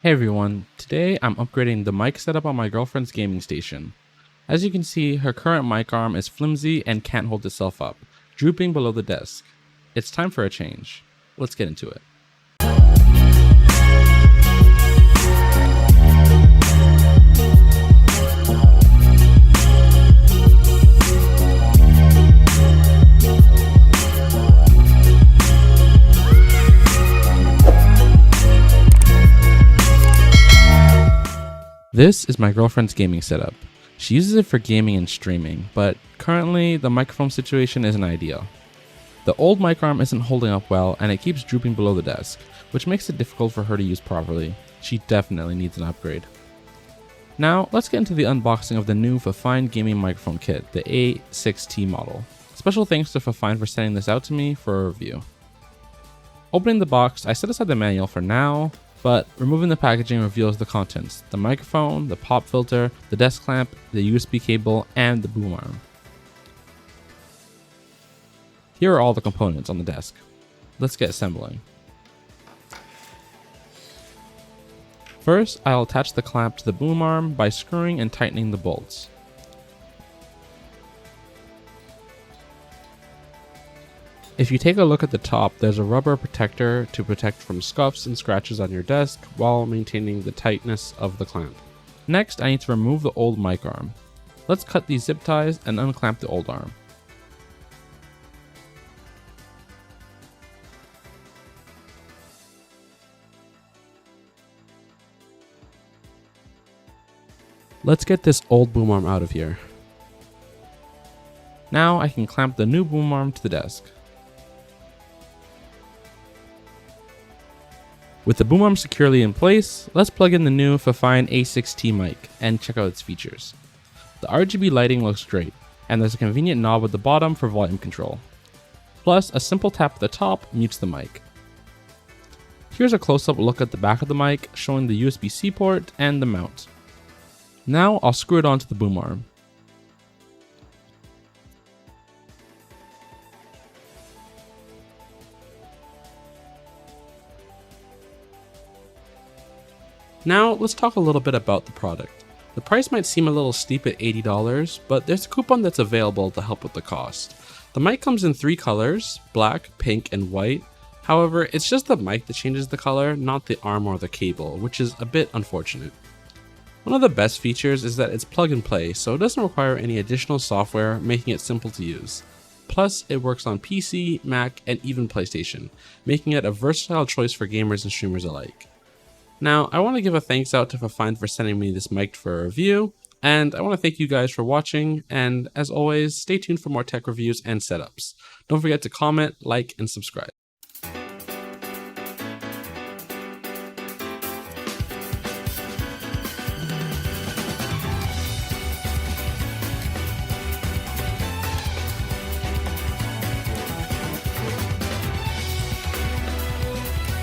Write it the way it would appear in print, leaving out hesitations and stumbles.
Hey everyone, today I'm upgrading the mic setup on my girlfriend's gaming station. As you can see, her current mic arm is flimsy and can't hold itself up, drooping below the desk. It's time for a change. Let's get into it. This is my girlfriend's gaming setup. She uses it for gaming and streaming, but currently the microphone situation isn't ideal. The old mic arm isn't holding up well and it keeps drooping below the desk, which makes it difficult for her to use properly. She definitely needs an upgrade. Now let's get into the unboxing of the new Fifine gaming microphone kit, the A6T model. Special thanks to Fifine for sending this out to me for a review. Opening the box, I set aside the manual for now, but removing the packaging reveals the contents: the microphone, the pop filter, the desk clamp, the USB cable, and the boom arm. Here are all the components on the desk. Let's get assembling. First, I'll attach the clamp to the boom arm by screwing and tightening the bolts. If you take a look at the top, there's a rubber protector to protect from scuffs and scratches on your desk while maintaining the tightness of the clamp. Next, I need to remove the old mic arm. Let's cut these zip ties and unclamp the old arm. Let's get this old boom arm out of here. Now I can clamp the new boom arm to the desk. With the boom arm securely in place, let's plug in the new Fifine A6T mic and check out its features. The RGB lighting looks great, and there's a convenient knob at the bottom for volume control. Plus, a simple tap at the top mutes the mic. Here's a close-up look at the back of the mic, showing the USB-C port and the mount. Now I'll screw it onto the boom arm. Now let's talk a little bit about the product. The price might seem a little steep at $80, but there's a coupon that's available to help with the cost. The mic comes in 3 colors, black, pink, and white. However, it's just the mic that changes the color, not the arm or the cable, which is a bit unfortunate. One of the best features is that it's plug and play, so it doesn't require any additional software, making it simple to use. Plus, it works on PC, Mac, and even PlayStation, making it a versatile choice for gamers and streamers alike. Now, I want to give a thanks out to Fifine for sending me this mic for a review, and I want to thank you guys for watching, and as always, stay tuned for more tech reviews and setups. Don't forget to comment, like, and subscribe.